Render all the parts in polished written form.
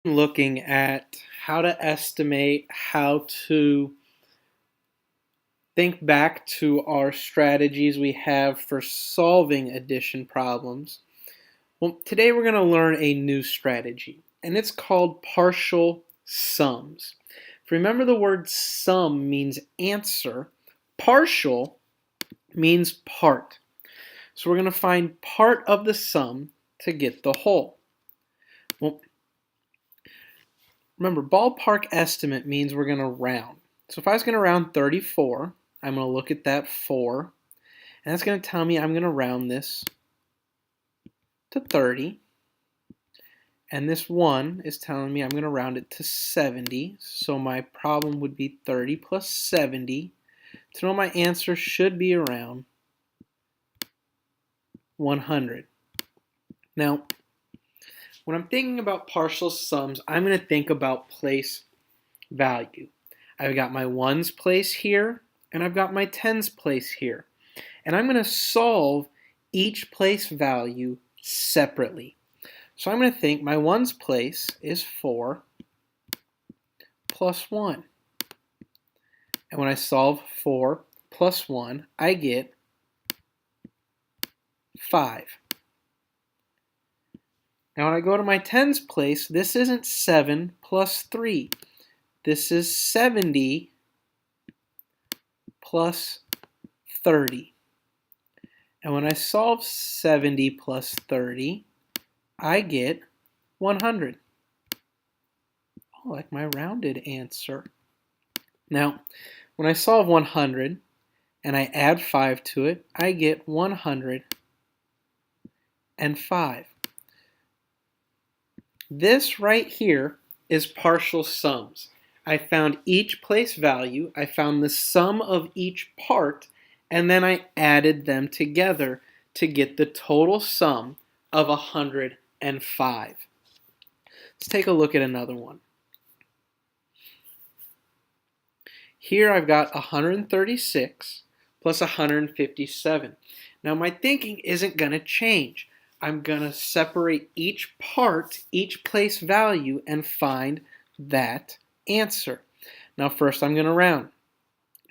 Looking at how to estimate, how to think back to our strategies we have for solving addition problems. Well, today we're going to learn a new strategy, and it's called partial sums. If you remember, the word sum means answer, partial means part. So we're going to find part of the sum to get the whole. Well, remember, ballpark estimate means we're going to round. So if I was going to round 34, I'm going to look at that 4, and that's going to tell me I'm going to round this to 30. And this 1 is telling me I'm going to round it to 70. So my problem would be 30 plus 70. To know my answer should be around 100. Now, when I'm thinking about partial sums, I'm going to think about place value. I've got my ones place here, and I've got my tens place here. And I'm going to solve each place value separately. So I'm going to think my ones place is 4 plus 1. And when I solve 4 plus 1, I get 5. Now when I go to my tens place, this isn't 7 plus 3. This is 70 plus 30. And when I solve 70 plus 30, I get 100. Oh, like my rounded answer. Now, when I solve 100 and I add 5 to it, I get 105. This right here is partial sums. I found each place value, I found the sum of each part, and then I added them together to get the total sum of 105. Let's take a look at another one. Here I've got 136 plus 157. Now my thinking isn't going to change. I'm going to separate each part, each place value, and find that answer. Now first I'm going to round.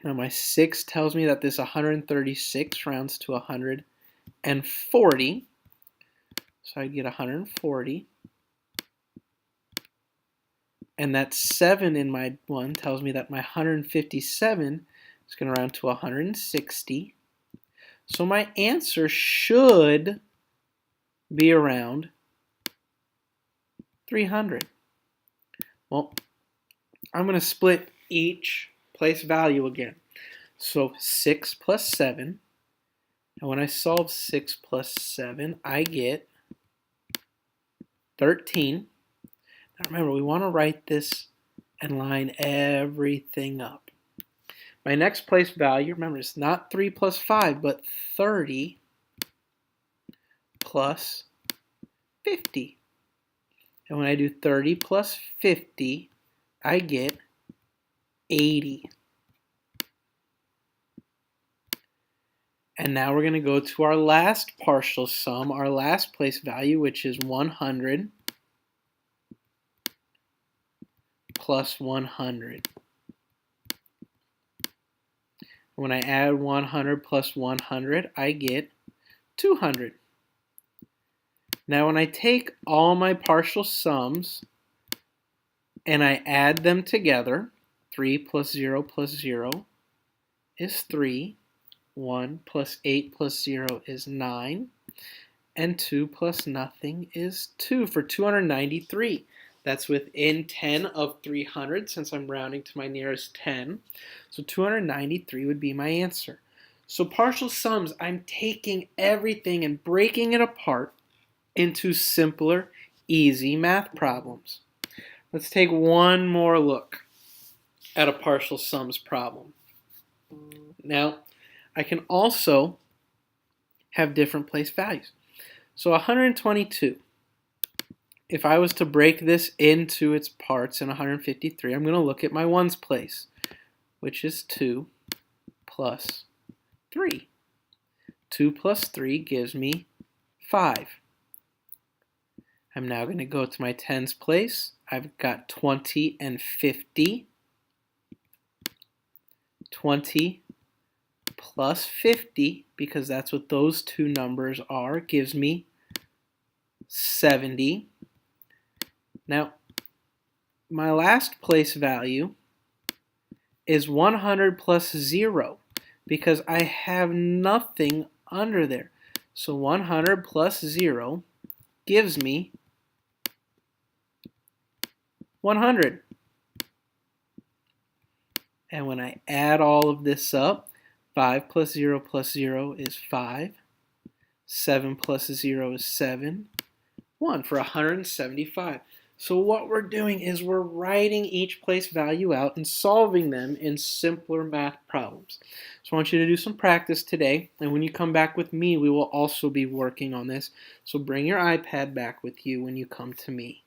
Now my 6 tells me that this 136 rounds to 140. So I get 140. And that 7 in my 1 tells me that my 157 is going to round to 160. So my answer should be around 300. Well, I'm going to split each place value again. So 6 plus 7. And when I solve 6 plus 7, I get 13. Now remember, we want to write this and line everything up. My next place value, remember, it's not 3 plus 5, but 30 plus 50. And when I do 30 plus 50, I get 80. And now we're going to go to our last partial sum, our last place value, which is 100 plus 100. When I add 100 plus 100, I get 200. Now when I take all my partial sums and I add them together, 3 plus 0 plus 0 is 3, 1 plus 8 plus 0 is 9, and 2 plus nothing is 2 for 293. That's within 10 of 300 since I'm rounding to my nearest 10. So 293 would be my answer. So partial sums, I'm taking everything and breaking it apart into simpler, easy math problems. Let's take one more look at a partial sums problem. Now, I can also have different place values. So 122. If I was to break this into its parts in 153, I'm going to look at my ones place, which is 2 plus 3. 2 plus 3 gives me 5. I'm now going to go to my tens place, I've got 20 and 50. 20 plus 50, because that's what those two numbers are, gives me 70. Now, my last place value is 100 plus 0, because I have nothing under there. So 100 plus 0 gives me 100. And when I add all of this up, 5 plus 0 is 5. 7 plus 0 is 7. 1 for 175. So what we're doing is we're writing each place value out and solving them in simpler math problems. So I want you to do some practice today, and when you come back with me, we will also be working on this. So bring your iPad back with you when you come to me.